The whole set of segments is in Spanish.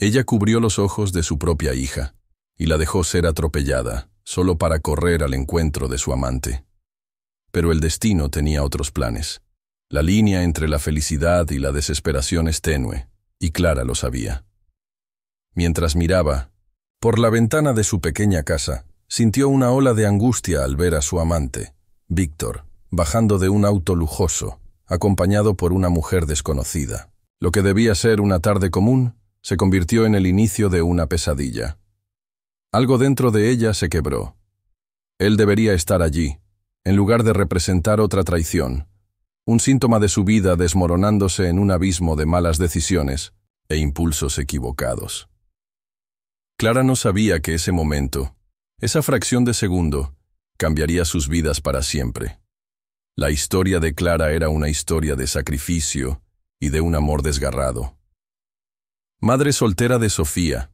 Ella cubrió los ojos de su propia hija y la dejó ser atropellada, solo para correr al encuentro de su amante. Pero el destino tenía otros planes. La línea entre la felicidad y la desesperación es tenue, y Clara lo sabía. Mientras miraba, por la ventana de su pequeña casa, sintió una ola de angustia al ver a su amante, Víctor, bajando de un auto lujoso, acompañado por una mujer desconocida. Lo que debía ser una tarde común se convirtió en el inicio de una pesadilla. Algo dentro de ella se quebró. Él debería estar allí, en lugar de representar otra traición, un síntoma de su vida desmoronándose en un abismo de malas decisiones e impulsos equivocados. Clara no sabía que ese momento, esa fracción de segundo, cambiaría sus vidas para siempre. La historia de Clara era una historia de sacrificio y de un amor desgarrado. Madre soltera de Sofía,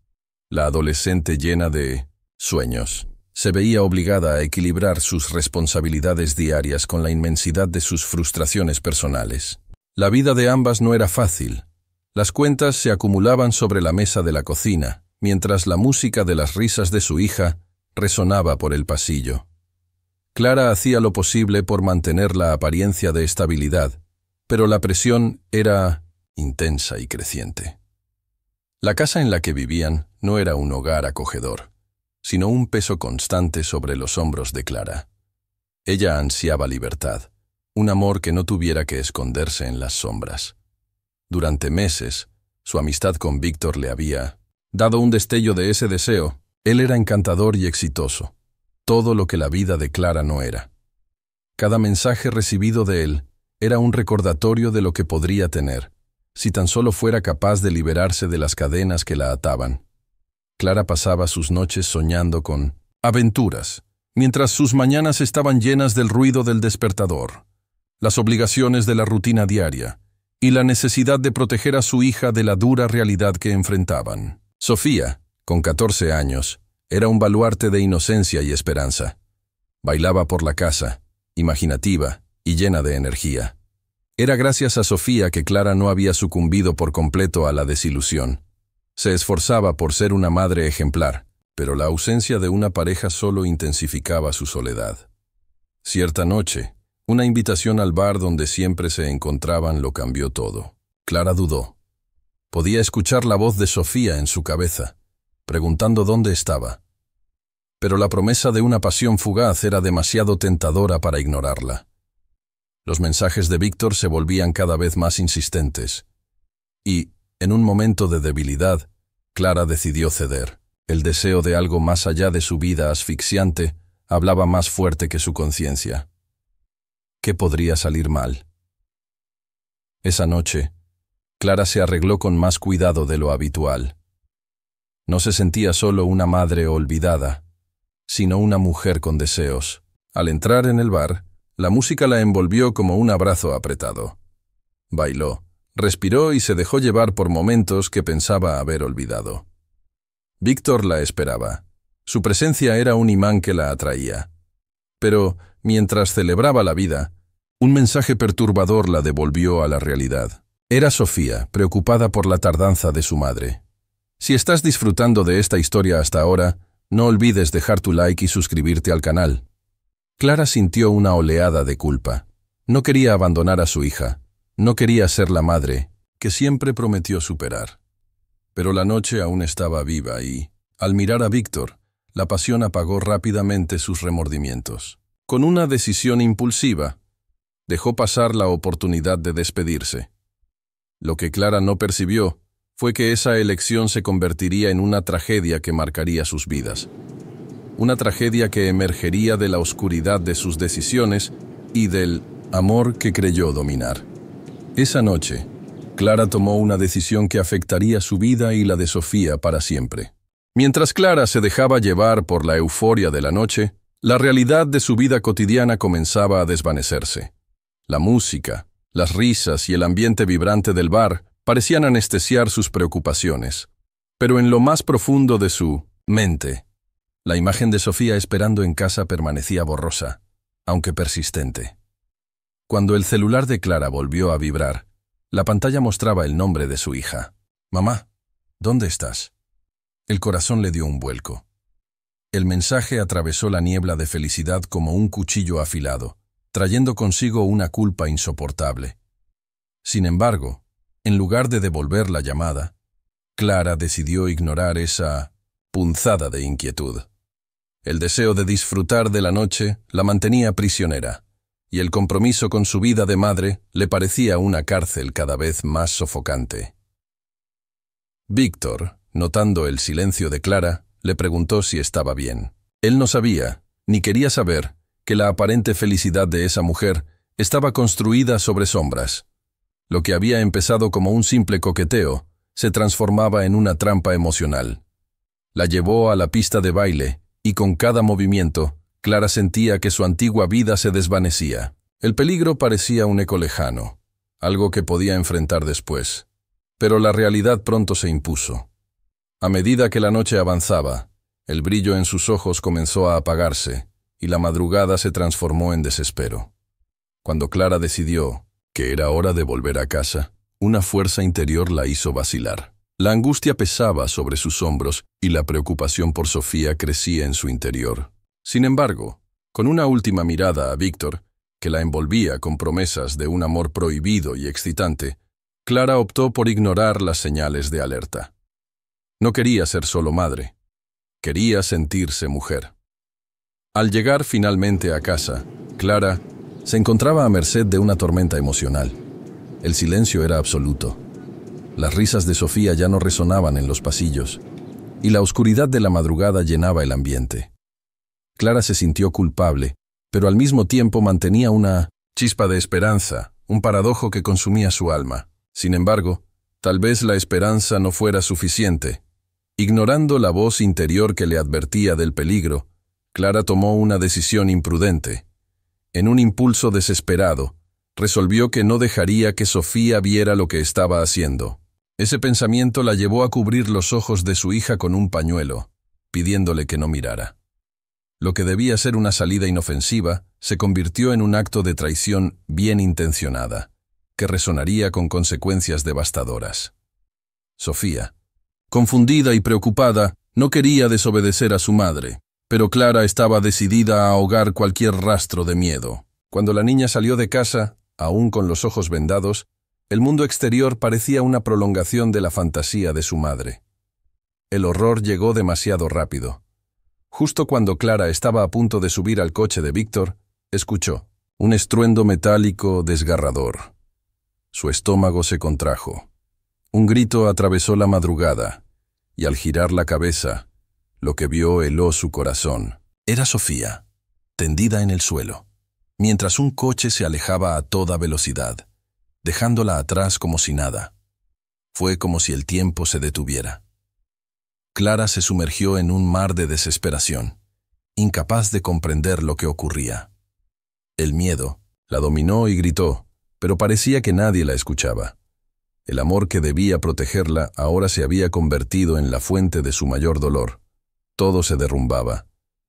la adolescente llena de sueños, se veía obligada a equilibrar sus responsabilidades diarias con la inmensidad de sus frustraciones personales. La vida de ambas no era fácil. Las cuentas se acumulaban sobre la mesa de la cocina, mientras la música de las risas de su hija resonaba por el pasillo. Clara hacía lo posible por mantener la apariencia de estabilidad, pero la presión era intensa y creciente. La casa en la que vivían no era un hogar acogedor, sino un peso constante sobre los hombros de Clara. Ella ansiaba libertad, un amor que no tuviera que esconderse en las sombras. Durante meses, su amistad con Víctor le había dado un destello de ese deseo. Él era encantador y exitoso, todo lo que la vida de Clara no era. Cada mensaje recibido de él era un recordatorio de lo que podría tener, si tan solo fuera capaz de liberarse de las cadenas que la ataban. Clara pasaba sus noches soñando con aventuras, mientras sus mañanas estaban llenas del ruido del despertador, las obligaciones de la rutina diaria y la necesidad de proteger a su hija de la dura realidad que enfrentaban. Sofía, con 14 años, era un baluarte de inocencia y esperanza. Bailaba por la casa, imaginativa y llena de energía. Era gracias a Sofía que Clara no había sucumbido por completo a la desilusión. Se esforzaba por ser una madre ejemplar, pero la ausencia de una pareja solo intensificaba su soledad. Cierta noche, una invitación al bar donde siempre se encontraban lo cambió todo. Clara dudó. Podía escuchar la voz de Sofía en su cabeza, preguntando dónde estaba. Pero la promesa de una pasión fugaz era demasiado tentadora para ignorarla. Los mensajes de Víctor se volvían cada vez más insistentes. Y, en un momento de debilidad, Clara decidió ceder. El deseo de algo más allá de su vida asfixiante hablaba más fuerte que su conciencia. ¿Qué podría salir mal? Esa noche, Clara se arregló con más cuidado de lo habitual. No se sentía solo una madre olvidada, sino una mujer con deseos. Al entrar en el bar, la música la envolvió como un abrazo apretado. Bailó, respiró y se dejó llevar por momentos que pensaba haber olvidado. Víctor la esperaba. Su presencia era un imán que la atraía. Pero, mientras celebraba la vida, un mensaje perturbador la devolvió a la realidad. Era Sofía, preocupada por la tardanza de su madre. Si estás disfrutando de esta historia hasta ahora, no olvides dejar tu like y suscribirte al canal. Clara sintió una oleada de culpa. No quería abandonar a su hija. No quería ser la madre que siempre prometió superar. Pero la noche aún estaba viva y, al mirar a Víctor, la pasión apagó rápidamente sus remordimientos. Con una decisión impulsiva, dejó pasar la oportunidad de despedirse. Lo que Clara no percibió fue que esa elección se convertiría en una tragedia que marcaría sus vidas. Una tragedia que emergería de la oscuridad de sus decisiones y del amor que creyó dominar. Esa noche, Clara tomó una decisión que afectaría su vida y la de Sofía para siempre. Mientras Clara se dejaba llevar por la euforia de la noche, la realidad de su vida cotidiana comenzaba a desvanecerse. La música, las risas y el ambiente vibrante del bar parecían anestesiar sus preocupaciones. Pero en lo más profundo de su mente, la imagen de Sofía esperando en casa permanecía borrosa, aunque persistente. Cuando el celular de Clara volvió a vibrar, la pantalla mostraba el nombre de su hija. «Mamá», ¿Dónde estás? El corazón le dio un vuelco. El mensaje atravesó la niebla de felicidad como un cuchillo afilado, trayendo consigo una culpa insoportable. Sin embargo, en lugar de devolver la llamada, Clara decidió ignorar esa punzada de inquietud. El deseo de disfrutar de la noche la mantenía prisionera, y el compromiso con su vida de madre le parecía una cárcel cada vez más sofocante. Víctor, notando el silencio de Clara, le preguntó si estaba bien. Él no sabía, ni quería saber, que la aparente felicidad de esa mujer estaba construida sobre sombras. Lo que había empezado como un simple coqueteo se transformaba en una trampa emocional. La llevó a la pista de baile, y con cada movimiento, Clara sentía que su antigua vida se desvanecía. El peligro parecía un eco lejano, algo que podía enfrentar después. Pero la realidad pronto se impuso. A medida que la noche avanzaba, el brillo en sus ojos comenzó a apagarse, y la madrugada se transformó en desespero. Cuando Clara decidió que era hora de volver a casa, una fuerza interior la hizo vacilar. La angustia pesaba sobre sus hombros y la preocupación por Sofía crecía en su interior. Sin embargo, con una última mirada a Víctor, que la envolvía con promesas de un amor prohibido y excitante, Clara optó por ignorar las señales de alerta. No quería ser solo madre, quería sentirse mujer. Al llegar finalmente a casa, Clara se encontraba a merced de una tormenta emocional. El silencio era absoluto. Las risas de Sofía ya no resonaban en los pasillos, y la oscuridad de la madrugada llenaba el ambiente. Clara se sintió culpable, pero al mismo tiempo mantenía una chispa de esperanza, un paradojo que consumía su alma. Sin embargo, tal vez la esperanza no fuera suficiente. Ignorando la voz interior que le advertía del peligro, Clara tomó una decisión imprudente. En un impulso desesperado, resolvió que no dejaría que Sofía viera lo que estaba haciendo. Ese pensamiento la llevó a cubrir los ojos de su hija con un pañuelo, pidiéndole que no mirara. Lo que debía ser una salida inofensiva se convirtió en un acto de traición bien intencionada, que resonaría con consecuencias devastadoras. Sofía, confundida y preocupada, no quería desobedecer a su madre, pero Clara estaba decidida a ahogar cualquier rastro de miedo. Cuando la niña salió de casa, aún con los ojos vendados, el mundo exterior parecía una prolongación de la fantasía de su madre. El horror llegó demasiado rápido. Justo cuando Clara estaba a punto de subir al coche de Víctor, escuchó un estruendo metálico desgarrador. Su estómago se contrajo. Un grito atravesó la madrugada, y al girar la cabeza, lo que vio heló su corazón. Era Sofía, tendida en el suelo, mientras un coche se alejaba a toda velocidad, dejándola atrás como si nada. Fue como si el tiempo se detuviera. Clara se sumergió en un mar de desesperación, incapaz de comprender lo que ocurría. El miedo la dominó y gritó, pero parecía que nadie la escuchaba. El amor que debía protegerla ahora se había convertido en la fuente de su mayor dolor. Todo se derrumbaba,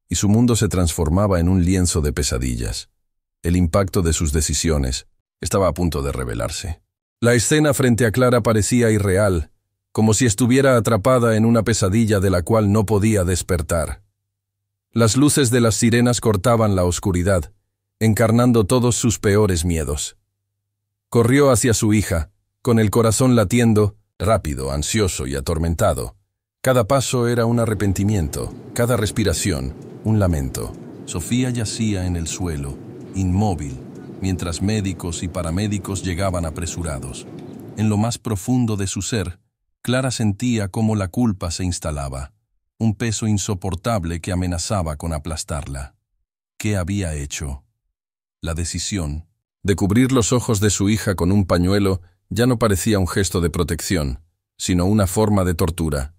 y su mundo se transformaba en un lienzo de pesadillas. El impacto de sus decisiones estaba a punto de revelarse. La escena frente a Clara parecía irreal, como si estuviera atrapada en una pesadilla de la cual no podía despertar. Las luces de las sirenas cortaban la oscuridad, encarnando todos sus peores miedos. Corrió hacia su hija, con el corazón latiendo, rápido, ansioso y atormentado. Cada paso era un arrepentimiento, cada respiración, un lamento. Sofía yacía en el suelo, inmóvil, mientras médicos y paramédicos llegaban apresurados. En lo más profundo de su ser, Clara sentía cómo la culpa se instalaba, un peso insoportable que amenazaba con aplastarla. ¿Qué había hecho? La decisión de cubrir los ojos de su hija con un pañuelo ya no parecía un gesto de protección, sino una forma de tortura.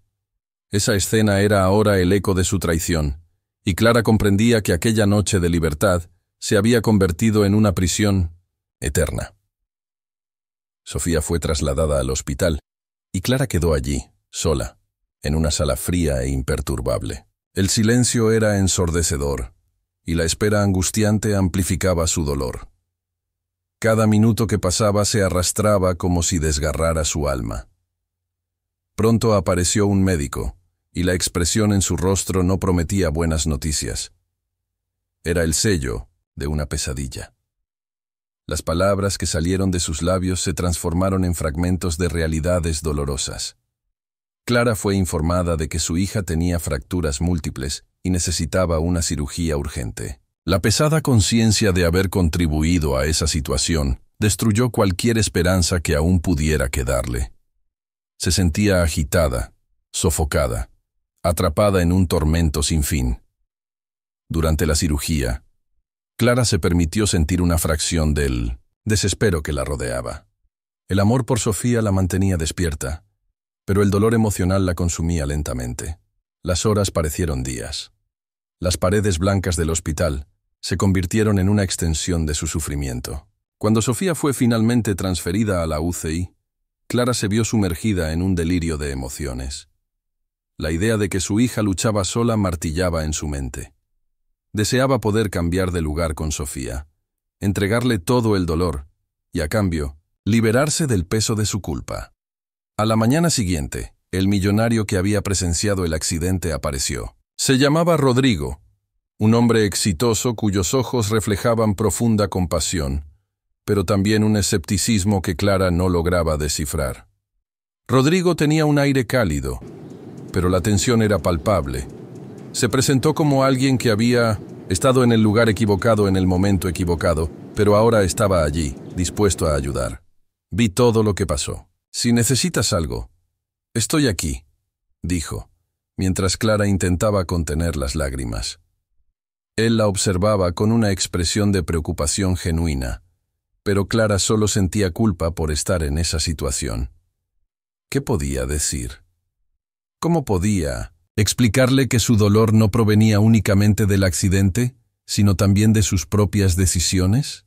Esa escena era ahora el eco de su traición, y Clara comprendía que aquella noche de libertad se había convertido en una prisión eterna. Sofía fue trasladada al hospital, y Clara quedó allí, sola, en una sala fría e imperturbable. El silencio era ensordecedor, y la espera angustiante amplificaba su dolor. Cada minuto que pasaba se arrastraba como si desgarrara su alma. Pronto apareció un médico, y la expresión en su rostro no prometía buenas noticias. Era el sello de una pesadilla. Las palabras que salieron de sus labios se transformaron en fragmentos de realidades dolorosas. Clara fue informada de que su hija tenía fracturas múltiples y necesitaba una cirugía urgente. La pesada conciencia de haber contribuido a esa situación destruyó cualquier esperanza que aún pudiera quedarle. Se sentía agitada, sofocada, atrapada en un tormento sin fin. Durante la cirugía, Clara se permitió sentir una fracción del desespero que la rodeaba. El amor por Sofía la mantenía despierta, pero el dolor emocional la consumía lentamente. Las horas parecieron días. Las paredes blancas del hospital se convirtieron en una extensión de su sufrimiento. Cuando Sofía fue finalmente transferida a la UCI, Clara se vio sumergida en un delirio de emociones. La idea de que su hija luchaba sola martillaba en su mente. Deseaba poder cambiar de lugar con Sofía, entregarle todo el dolor y, a cambio, liberarse del peso de su culpa. A la mañana siguiente, el millonario que había presenciado el accidente apareció. Se llamaba Rodrigo, un hombre exitoso cuyos ojos reflejaban profunda compasión, pero también un escepticismo que Clara no lograba descifrar. Rodrigo tenía un aire cálido, pero la tensión era palpable. Se presentó como alguien que había estado en el lugar equivocado en el momento equivocado, pero ahora estaba allí, dispuesto a ayudar. Vi todo lo que pasó. Si necesitas algo, estoy aquí, dijo, mientras Clara intentaba contener las lágrimas. Él la observaba con una expresión de preocupación genuina, pero Clara solo sentía culpa por estar en esa situación. ¿Qué podía decir? ¿Cómo podía explicarle que su dolor no provenía únicamente del accidente, sino también de sus propias decisiones?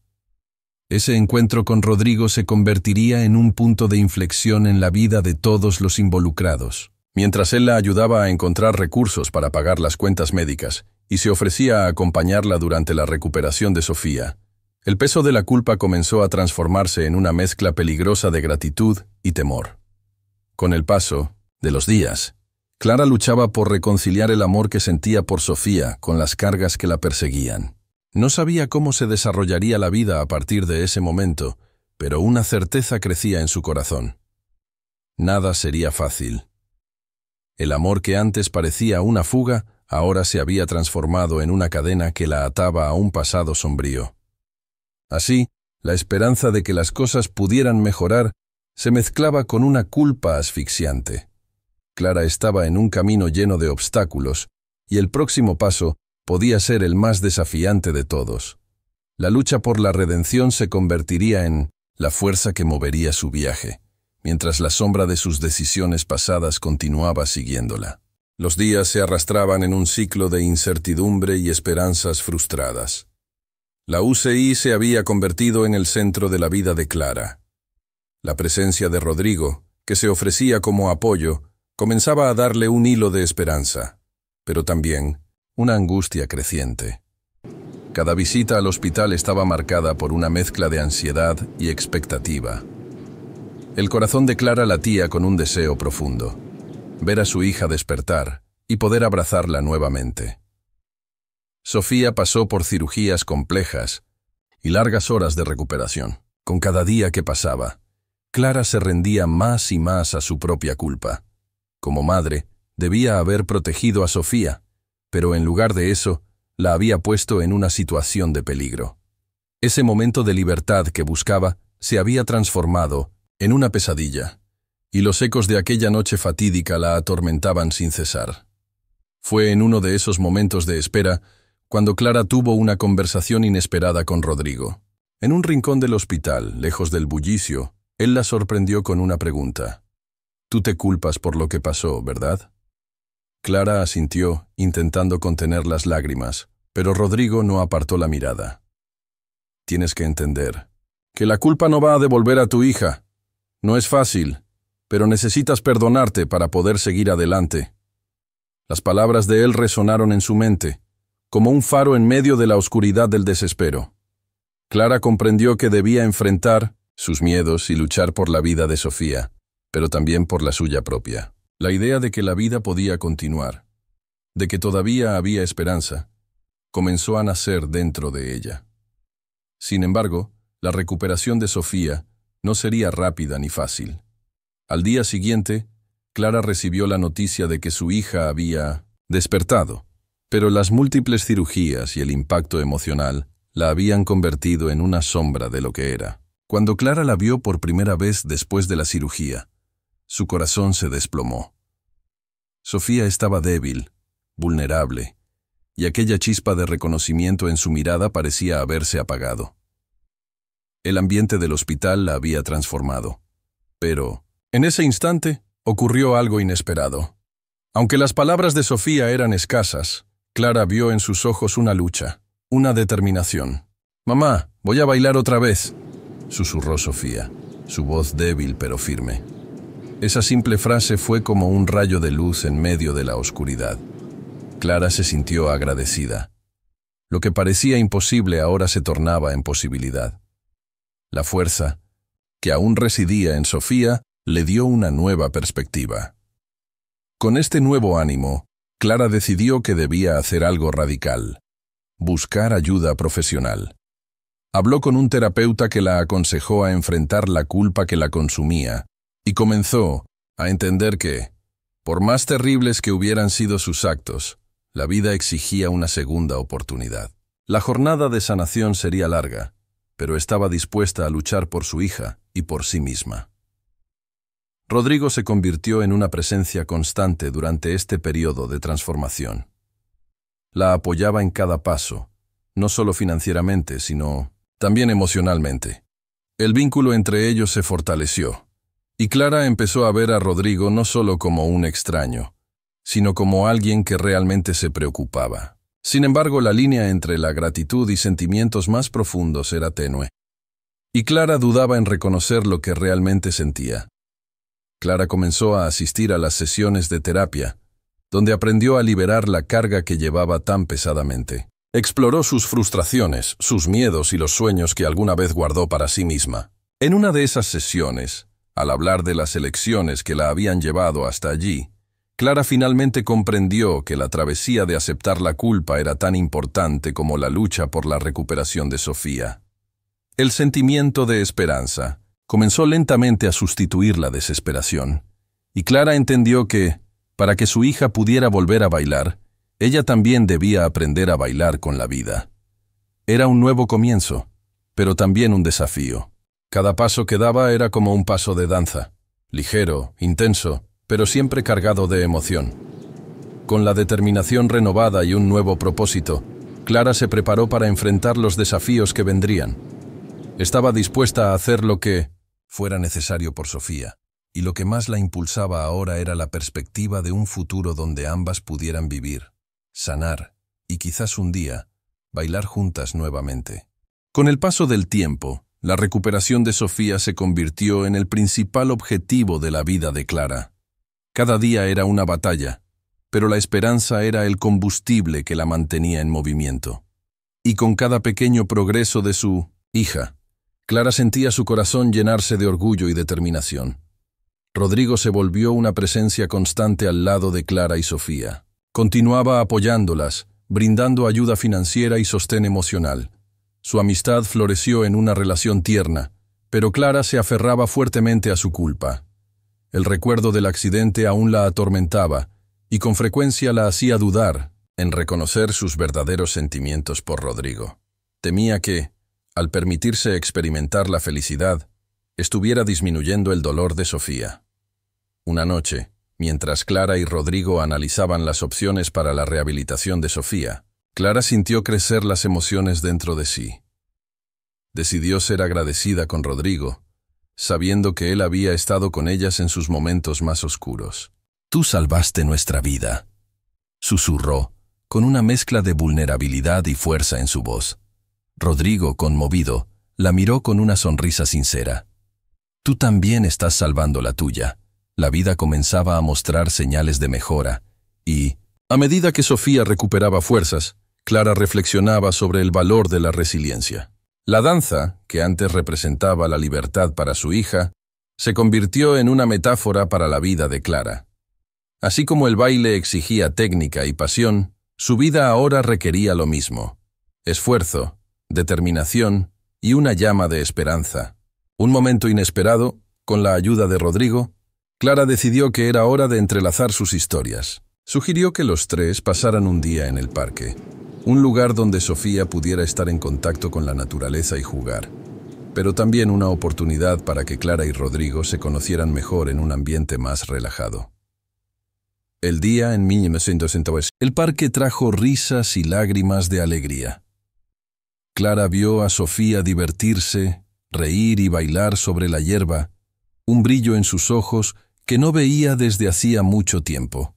Ese encuentro con Rodrigo se convertiría en un punto de inflexión en la vida de todos los involucrados. Mientras él la ayudaba a encontrar recursos para pagar las cuentas médicas y se ofrecía a acompañarla durante la recuperación de Sofía, el peso de la culpa comenzó a transformarse en una mezcla peligrosa de gratitud y temor. Con el paso de los días, Clara luchaba por reconciliar el amor que sentía por Sofía con las cargas que la perseguían. No sabía cómo se desarrollaría la vida a partir de ese momento, pero una certeza crecía en su corazón. Nada sería fácil. El amor que antes parecía una fuga, ahora se había transformado en una cadena que la ataba a un pasado sombrío. Así, la esperanza de que las cosas pudieran mejorar se mezclaba con una culpa asfixiante. Clara estaba en un camino lleno de obstáculos, y el próximo paso podía ser el más desafiante de todos. La lucha por la redención se convertiría en la fuerza que movería su viaje, mientras la sombra de sus decisiones pasadas continuaba siguiéndola. Los días se arrastraban en un ciclo de incertidumbre y esperanzas frustradas. La UCI se había convertido en el centro de la vida de Clara. La presencia de Rodrigo, que se ofrecía como apoyo, comenzaba a darle un hilo de esperanza, pero también una angustia creciente. Cada visita al hospital estaba marcada por una mezcla de ansiedad y expectativa. El corazón de Clara latía con un deseo profundo: ver a su hija despertar y poder abrazarla nuevamente. Sofía pasó por cirugías complejas y largas horas de recuperación. Con cada día que pasaba, Clara se rendía más y más a su propia culpa. Como madre, debía haber protegido a Sofía, pero en lugar de eso, la había puesto en una situación de peligro. Ese momento de libertad que buscaba se había transformado en una pesadilla, y los ecos de aquella noche fatídica la atormentaban sin cesar. Fue en uno de esos momentos de espera cuando Clara tuvo una conversación inesperada con Rodrigo. En un rincón del hospital, lejos del bullicio, él la sorprendió con una pregunta. «Tú te culpas por lo que pasó, ¿verdad?» Clara asintió, intentando contener las lágrimas, pero Rodrigo no apartó la mirada. «Tienes que entender que la culpa no va a devolver a tu hija. No es fácil, pero necesitas perdonarte para poder seguir adelante». Las palabras de él resonaron en su mente, como un faro en medio de la oscuridad del desespero. Clara comprendió que debía enfrentar sus miedos y luchar por la vida de Sofía, pero también por la suya propia. La idea de que la vida podía continuar, de que todavía había esperanza, comenzó a nacer dentro de ella. Sin embargo, la recuperación de Sofía no sería rápida ni fácil. Al día siguiente, Clara recibió la noticia de que su hija había despertado, pero las múltiples cirugías y el impacto emocional la habían convertido en una sombra de lo que era. Cuando Clara la vio por primera vez después de la cirugía, su corazón se desplomó. Sofía estaba débil, vulnerable, y aquella chispa de reconocimiento en su mirada parecía haberse apagado. El ambiente del hospital la había transformado. Pero, en ese instante, ocurrió algo inesperado. Aunque las palabras de Sofía eran escasas, Clara vio en sus ojos una lucha, una determinación. «Mamá, voy a bailar otra vez», susurró Sofía, su voz débil pero firme. Esa simple frase fue como un rayo de luz en medio de la oscuridad. Clara se sintió agradecida. Lo que parecía imposible ahora se tornaba en posibilidad. La fuerza, que aún residía en Sofía, le dio una nueva perspectiva. Con este nuevo ánimo, Clara decidió que debía hacer algo radical: buscar ayuda profesional. Habló con un terapeuta que la aconsejó a enfrentar la culpa que la consumía, y comenzó a entender que, por más terribles que hubieran sido sus actos, la vida exigía una segunda oportunidad. La jornada de sanación sería larga, pero estaba dispuesta a luchar por su hija y por sí misma. Rodrigo se convirtió en una presencia constante durante este periodo de transformación. La apoyaba en cada paso, no solo financieramente, sino también emocionalmente. El vínculo entre ellos se fortaleció, y Clara empezó a ver a Rodrigo no solo como un extraño, sino como alguien que realmente se preocupaba. Sin embargo, la línea entre la gratitud y sentimientos más profundos era tenue, y Clara dudaba en reconocer lo que realmente sentía. Clara comenzó a asistir a las sesiones de terapia, donde aprendió a liberar la carga que llevaba tan pesadamente. Exploró sus frustraciones, sus miedos y los sueños que alguna vez guardó para sí misma. En una de esas sesiones, al hablar de las elecciones que la habían llevado hasta allí, Clara finalmente comprendió que la travesía de aceptar la culpa era tan importante como la lucha por la recuperación de Sofía. El sentimiento de esperanza comenzó lentamente a sustituir la desesperación, y Clara entendió que, para que su hija pudiera volver a bailar, ella también debía aprender a bailar con la vida. Era un nuevo comienzo, pero también un desafío. Cada paso que daba era como un paso de danza, ligero, intenso, pero siempre cargado de emoción. Con la determinación renovada y un nuevo propósito, Clara se preparó para enfrentar los desafíos que vendrían. Estaba dispuesta a hacer lo que fuera necesario por Sofía, y lo que más la impulsaba ahora era la perspectiva de un futuro donde ambas pudieran vivir, sanar y quizás un día bailar juntas nuevamente. Con el paso del tiempo, la recuperación de Sofía se convirtió en el principal objetivo de la vida de Clara. Cada día era una batalla, pero la esperanza era el combustible que la mantenía en movimiento. Y con cada pequeño progreso de su hija, Clara sentía su corazón llenarse de orgullo y determinación. Rodrigo se volvió una presencia constante al lado de Clara y Sofía. Continuaba apoyándolas, brindando ayuda financiera y sostén emocional. Su amistad floreció en una relación tierna, pero Clara se aferraba fuertemente a su culpa. El recuerdo del accidente aún la atormentaba, y con frecuencia la hacía dudar en reconocer sus verdaderos sentimientos por Rodrigo. Temía que, al permitirse experimentar la felicidad, estuviera disminuyendo el dolor de Sofía. Una noche, mientras Clara y Rodrigo analizaban las opciones para la rehabilitación de Sofía, Clara sintió crecer las emociones dentro de sí. Decidió ser agradecida con Rodrigo, sabiendo que él había estado con ellas en sus momentos más oscuros. «Tú salvaste nuestra vida», susurró, con una mezcla de vulnerabilidad y fuerza en su voz. Rodrigo, conmovido, la miró con una sonrisa sincera. «Tú también estás salvando la tuya». La vida comenzaba a mostrar señales de mejora, y, a medida que Sofía recuperaba fuerzas, Clara reflexionaba sobre el valor de la resiliencia. La danza, que antes representaba la libertad para su hija, se convirtió en una metáfora para la vida de Clara. Así como el baile exigía técnica y pasión, su vida ahora requería lo mismo: esfuerzo, determinación y una llama de esperanza. Un momento inesperado, con la ayuda de Rodrigo, Clara decidió que era hora de entrelazar sus historias. Sugirió que los tres pasaran un día en el parque, un lugar donde Sofía pudiera estar en contacto con la naturaleza y jugar, pero también una oportunidad para que Clara y Rodrigo se conocieran mejor en un ambiente más relajado. El día en 1902, el parque trajo risas y lágrimas de alegría. Clara vio a Sofía divertirse, reír y bailar sobre la hierba, un brillo en sus ojos que no veía desde hacía mucho tiempo.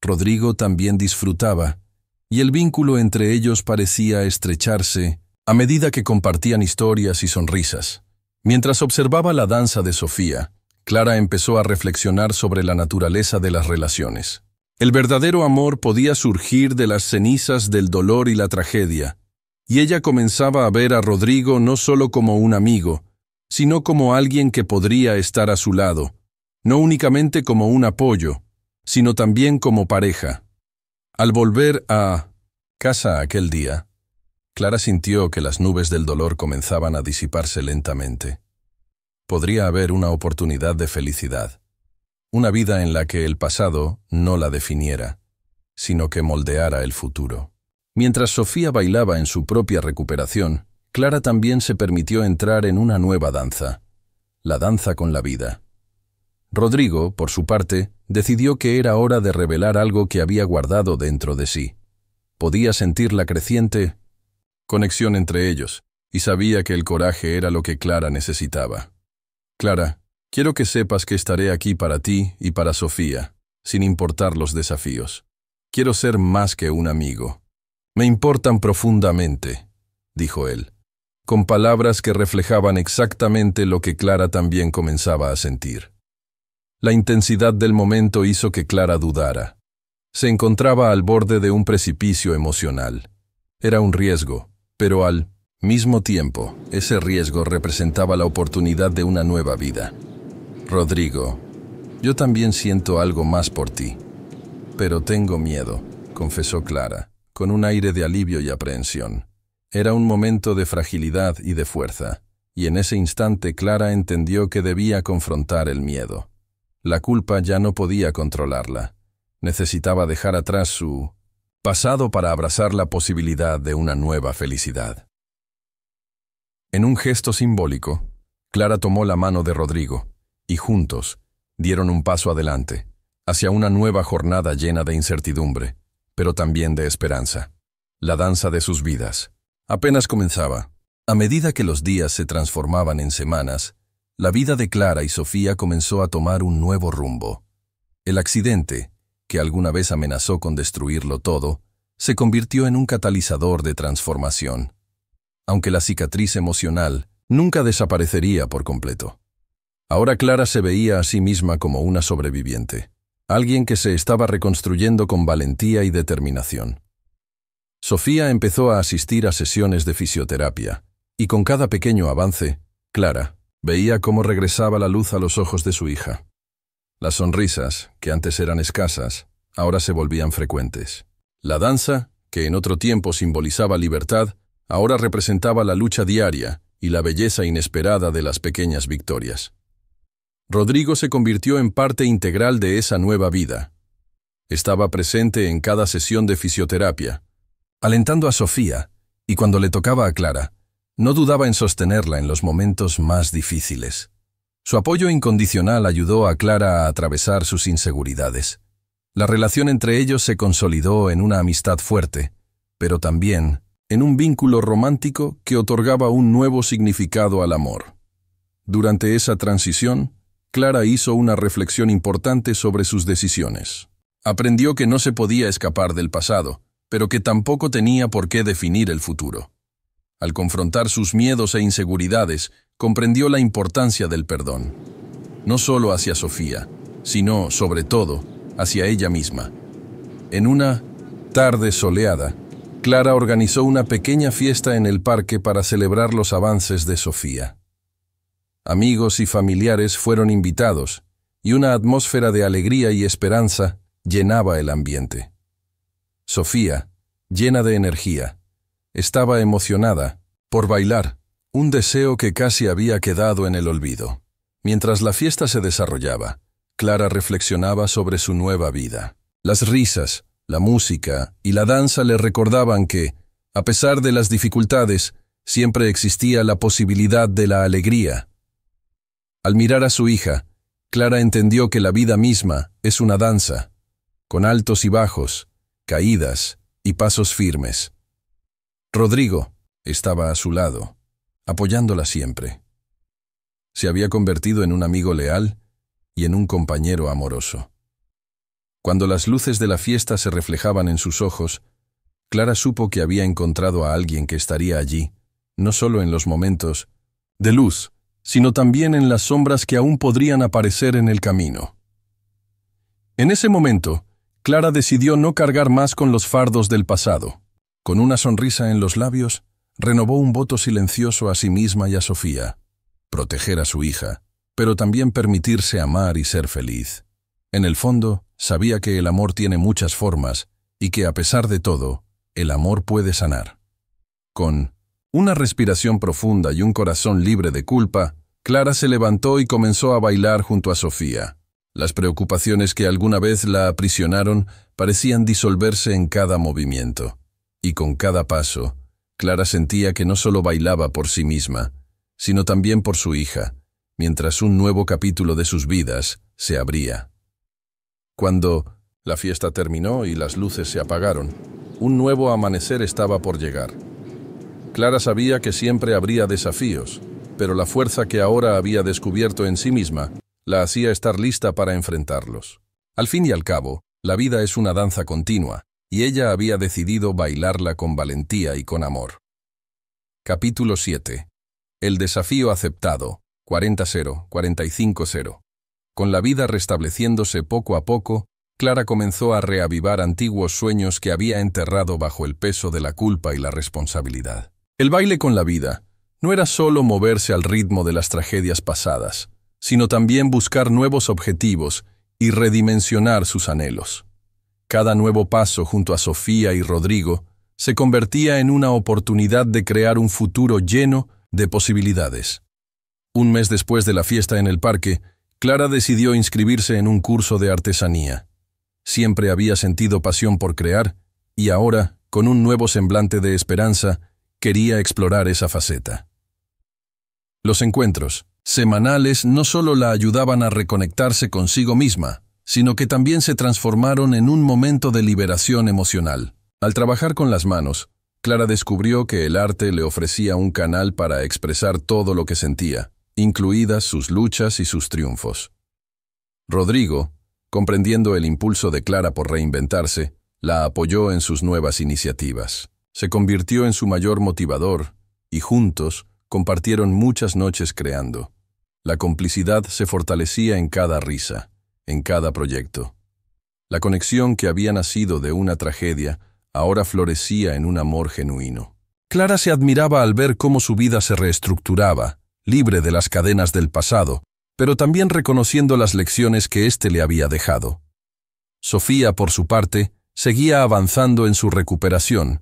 Rodrigo también disfrutaba, y el vínculo entre ellos parecía estrecharse a medida que compartían historias y sonrisas. Mientras observaba la danza de Sofía, Clara empezó a reflexionar sobre la naturaleza de las relaciones. El verdadero amor podía surgir de las cenizas del dolor y la tragedia, y ella comenzaba a ver a Rodrigo no solo como un amigo, sino como alguien que podría estar a su lado, no únicamente como un apoyo, sino también como pareja. Al volver a casa aquel día, Clara sintió que las nubes del dolor comenzaban a disiparse lentamente. Podría haber una oportunidad de felicidad, una vida en la que el pasado no la definiera, sino que moldeara el futuro. Mientras Sofía bailaba en su propia recuperación, Clara también se permitió entrar en una nueva danza, la danza con la vida. Rodrigo, por su parte, decidió que era hora de revelar algo que había guardado dentro de sí. Podía sentir la creciente conexión entre ellos, y sabía que el coraje era lo que Clara necesitaba. Clara, quiero que sepas que estaré aquí para ti y para Sofía, sin importar los desafíos. Quiero ser más que un amigo. Me importan profundamente, dijo él, con palabras que reflejaban exactamente lo que Clara también comenzaba a sentir. La intensidad del momento hizo que Clara dudara. Se encontraba al borde de un precipicio emocional. Era un riesgo, pero al mismo tiempo, ese riesgo representaba la oportunidad de una nueva vida. Rodrigo, yo también siento algo más por ti. Pero tengo miedo, confesó Clara, con un aire de alivio y aprehensión. Era un momento de fragilidad y de fuerza, y en ese instante Clara entendió que debía confrontar el miedo. La culpa ya no podía controlarla. Necesitaba dejar atrás su pasado para abrazar la posibilidad de una nueva felicidad. En un gesto simbólico, Clara tomó la mano de Rodrigo, y juntos dieron un paso adelante, hacia una nueva jornada llena de incertidumbre, pero también de esperanza. La danza de sus vidas apenas comenzaba. A medida que los días se transformaban en semanas, la vida de Clara y Sofía comenzó a tomar un nuevo rumbo. El accidente, que alguna vez amenazó con destruirlo todo, se convirtió en un catalizador de transformación. Aunque la cicatriz emocional nunca desaparecería por completo. Ahora Clara se veía a sí misma como una sobreviviente, alguien que se estaba reconstruyendo con valentía y determinación. Sofía empezó a asistir a sesiones de fisioterapia, y con cada pequeño avance, Clara veía cómo regresaba la luz a los ojos de su hija. Las sonrisas, que antes eran escasas, ahora se volvían frecuentes. La danza, que en otro tiempo simbolizaba libertad, ahora representaba la lucha diaria y la belleza inesperada de las pequeñas victorias. Rodrigo se convirtió en parte integral de esa nueva vida. Estaba presente en cada sesión de fisioterapia, alentando a Sofía, y cuando le tocaba a Clara, no dudaba en sostenerla en los momentos más difíciles. Su apoyo incondicional ayudó a Clara a atravesar sus inseguridades. La relación entre ellos se consolidó en una amistad fuerte, pero también en un vínculo romántico que otorgaba un nuevo significado al amor. Durante esa transición, Clara hizo una reflexión importante sobre sus decisiones. Aprendió que no se podía escapar del pasado, pero que tampoco tenía por qué definir el futuro. Al confrontar sus miedos e inseguridades, comprendió la importancia del perdón. No solo hacia Sofía, sino, sobre todo, hacia ella misma. En una tarde soleada, Clara organizó una pequeña fiesta en el parque para celebrar los avances de Sofía. Amigos y familiares fueron invitados, y una atmósfera de alegría y esperanza llenaba el ambiente. Sofía, llena de energía, estaba emocionada por bailar, un deseo que casi había quedado en el olvido. Mientras la fiesta se desarrollaba, Clara reflexionaba sobre su nueva vida. Las risas, la música y la danza le recordaban que, a pesar de las dificultades, siempre existía la posibilidad de la alegría. Al mirar a su hija, Clara entendió que la vida misma es una danza, con altos y bajos, caídas y pasos firmes. Rodrigo estaba a su lado, apoyándola siempre. Se había convertido en un amigo leal y en un compañero amoroso. Cuando las luces de la fiesta se reflejaban en sus ojos, Clara supo que había encontrado a alguien que estaría allí, no solo en los momentos de luz, sino también en las sombras que aún podrían aparecer en el camino. En ese momento, Clara decidió no cargar más con los fardos del pasado. Con una sonrisa en los labios, renovó un voto silencioso a sí misma y a Sofía: proteger a su hija, pero también permitirse amar y ser feliz. En el fondo, sabía que el amor tiene muchas formas y que, a pesar de todo, el amor puede sanar. Con una respiración profunda y un corazón libre de culpa, Clara se levantó y comenzó a bailar junto a Sofía. Las preocupaciones que alguna vez la aprisionaron parecían disolverse en cada movimiento. Y con cada paso, Clara sentía que no solo bailaba por sí misma, sino también por su hija, mientras un nuevo capítulo de sus vidas se abría. Cuando la fiesta terminó y las luces se apagaron, un nuevo amanecer estaba por llegar. Clara sabía que siempre habría desafíos, pero la fuerza que ahora había descubierto en sí misma la hacía estar lista para enfrentarlos. Al fin y al cabo, la vida es una danza continua, y ella había decidido bailarla con valentía y con amor. Capítulo 7. El desafío aceptado. 40-0, 45-0. Con la vida restableciéndose poco a poco, Clara comenzó a reavivar antiguos sueños que había enterrado bajo el peso de la culpa y la responsabilidad. El baile con la vida no era solo moverse al ritmo de las tragedias pasadas, sino también buscar nuevos objetivos y redimensionar sus anhelos. Cada nuevo paso junto a Sofía y Rodrigo se convertía en una oportunidad de crear un futuro lleno de posibilidades. Un mes después de la fiesta en el parque, Clara decidió inscribirse en un curso de artesanía. Siempre había sentido pasión por crear y ahora, con un nuevo semblante de esperanza, quería explorar esa faceta. Los encuentros semanales no solo la ayudaban a reconectarse consigo misma, sino que también se transformaron en un momento de liberación emocional. Al trabajar con las manos, Clara descubrió que el arte le ofrecía un canal para expresar todo lo que sentía, incluidas sus luchas y sus triunfos. Rodrigo, comprendiendo el impulso de Clara por reinventarse, la apoyó en sus nuevas iniciativas. Se convirtió en su mayor motivador y juntos compartieron muchas noches creando. La complicidad se fortalecía en cada risa, en cada proyecto. La conexión que había nacido de una tragedia ahora florecía en un amor genuino. Clara se admiraba al ver cómo su vida se reestructuraba, libre de las cadenas del pasado, pero también reconociendo las lecciones que éste le había dejado. Sofía, por su parte, seguía avanzando en su recuperación,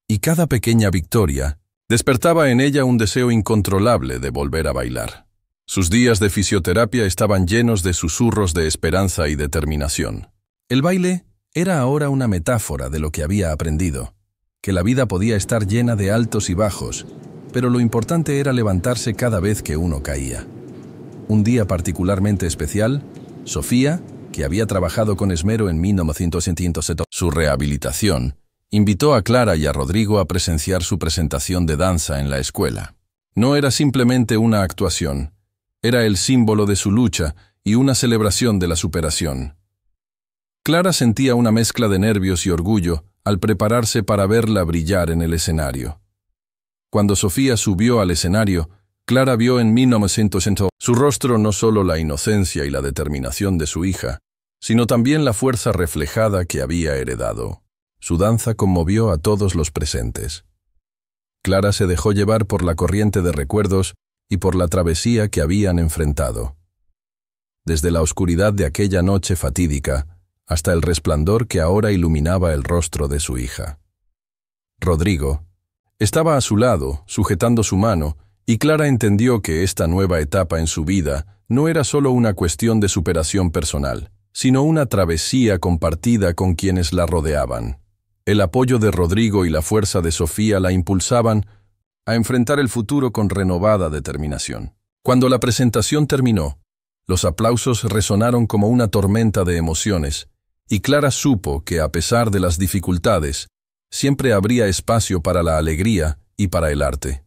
y cada pequeña victoria despertaba en ella un deseo incontrolable de volver a bailar. Sus días de fisioterapia estaban llenos de susurros de esperanza y determinación. El baile era ahora una metáfora de lo que había aprendido, que la vida podía estar llena de altos y bajos, pero lo importante era levantarse cada vez que uno caía. Un día particularmente especial, Sofía, que había trabajado con esmero en 1970 su rehabilitación, invitó a Clara y a Rodrigo a presenciar su presentación de danza en la escuela. No era simplemente una actuación, era el símbolo de su lucha y una celebración de la superación. Clara sentía una mezcla de nervios y orgullo al prepararse para verla brillar en el escenario. Cuando Sofía subió al escenario, Clara vio en 1970 su rostro no solo la inocencia y la determinación de su hija, sino también la fuerza reflejada que había heredado. Su danza conmovió a todos los presentes. Clara se dejó llevar por la corriente de recuerdos y por la travesía que habían enfrentado. desde la oscuridad de aquella noche fatídica hasta el resplandor que ahora iluminaba el rostro de su hija. Rodrigo estaba a su lado, sujetando su mano, y Clara entendió que esta nueva etapa en su vida no era solo una cuestión de superación personal, sino una travesía compartida con quienes la rodeaban. El apoyo de Rodrigo y la fuerza de Sofía la impulsaban a enfrentar el futuro con renovada determinación. Cuando la presentación terminó, los aplausos resonaron como una tormenta de emociones, y Clara supo que, a pesar de las dificultades, siempre habría espacio para la alegría y para el arte.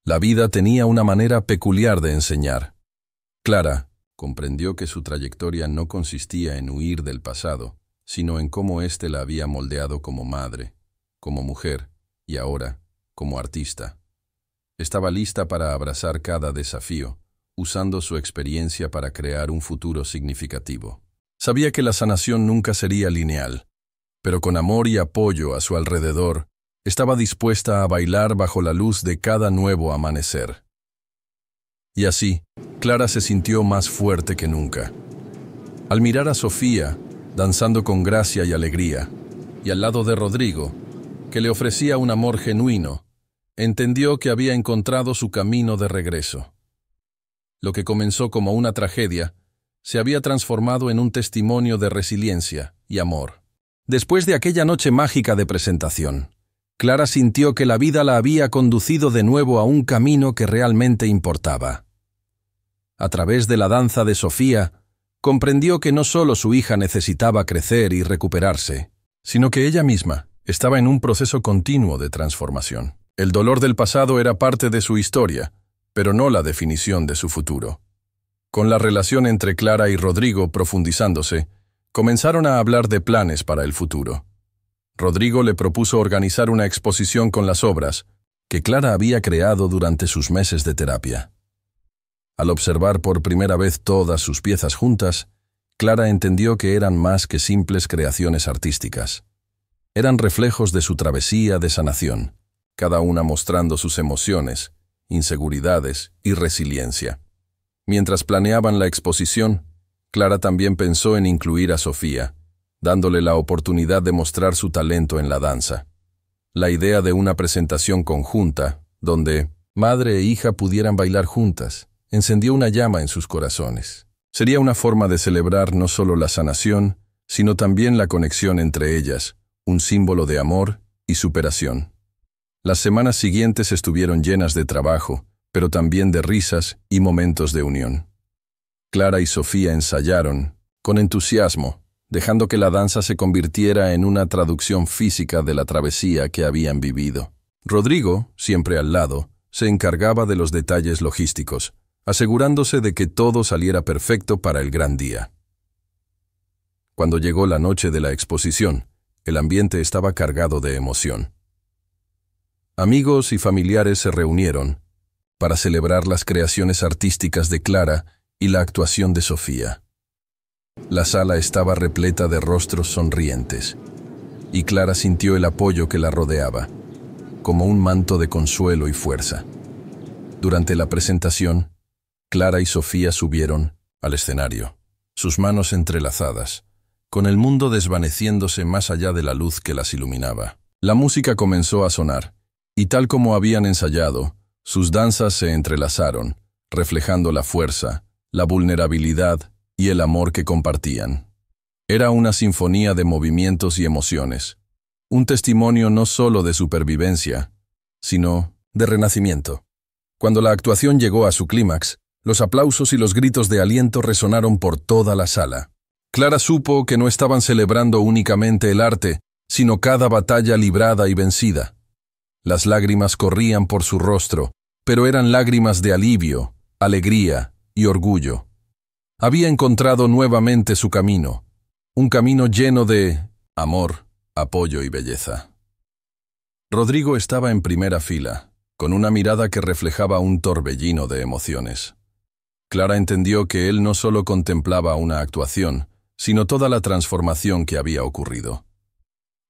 La vida tenía una manera peculiar de enseñar. Clara comprendió que su trayectoria no consistía en huir del pasado, sino en cómo éste la había moldeado como madre, como mujer y ahora como artista. Estaba lista para abrazar cada desafío, usando su experiencia para crear un futuro significativo. Sabía que la sanación nunca sería lineal, pero con amor y apoyo a su alrededor, estaba dispuesta a bailar bajo la luz de cada nuevo amanecer. Y así, Clara se sintió más fuerte que nunca. Al mirar a Sofía, danzando con gracia y alegría, y al lado de Rodrigo, que le ofrecía un amor genuino, entendió que había encontrado su camino de regreso. Lo que comenzó como una tragedia, se había transformado en un testimonio de resiliencia y amor. Después de aquella noche mágica de presentación, Clara sintió que la vida la había conducido de nuevo a un camino que realmente importaba. A través de la danza de Sofía, comprendió que no solo su hija necesitaba crecer y recuperarse, sino que ella misma estaba en un proceso continuo de transformación. El dolor del pasado era parte de su historia, pero no la definición de su futuro. Con la relación entre Clara y Rodrigo profundizándose, comenzaron a hablar de planes para el futuro. Rodrigo le propuso organizar una exposición con las obras que Clara había creado durante sus meses de terapia. Al observar por primera vez todas sus piezas juntas, Clara entendió que eran más que simples creaciones artísticas. Eran reflejos de su travesía de sanación, cada una mostrando sus emociones, inseguridades y resiliencia. Mientras planeaban la exposición, Clara también pensó en incluir a Sofía, dándole la oportunidad de mostrar su talento en la danza. La idea de una presentación conjunta, donde madre e hija pudieran bailar juntas, encendió una llama en sus corazones. Sería una forma de celebrar no solo la sanación, sino también la conexión entre ellas, un símbolo de amor y superación. Las semanas siguientes estuvieron llenas de trabajo, pero también de risas y momentos de unión. Clara y Sofía ensayaron, con entusiasmo, dejando que la danza se convirtiera en una traducción física de la travesía que habían vivido. Rodrigo, siempre al lado, se encargaba de los detalles logísticos, asegurándose de que todo saliera perfecto para el gran día. Cuando llegó la noche de la exposición, el ambiente estaba cargado de emoción. Amigos y familiares se reunieron para celebrar las creaciones artísticas de Clara y la actuación de Sofía. La sala estaba repleta de rostros sonrientes, y Clara sintió el apoyo que la rodeaba, como un manto de consuelo y fuerza. Durante la presentación, Clara y Sofía subieron al escenario, sus manos entrelazadas, con el mundo desvaneciéndose más allá de la luz que las iluminaba. La música comenzó a sonar, y tal como habían ensayado, sus danzas se entrelazaron, reflejando la fuerza, la vulnerabilidad y el amor que compartían. Era una sinfonía de movimientos y emociones, un testimonio no solo de supervivencia, sino de renacimiento. Cuando la actuación llegó a su clímax, los aplausos y los gritos de aliento resonaron por toda la sala. Clara supo que no estaban celebrando únicamente el arte, sino cada batalla librada y vencida. Las lágrimas corrían por su rostro, pero eran lágrimas de alivio, alegría y orgullo. Había encontrado nuevamente su camino, un camino lleno de amor, apoyo y belleza. Rodrigo estaba en primera fila, con una mirada que reflejaba un torbellino de emociones. Clara entendió que él no solo contemplaba una actuación, sino toda la transformación que había ocurrido.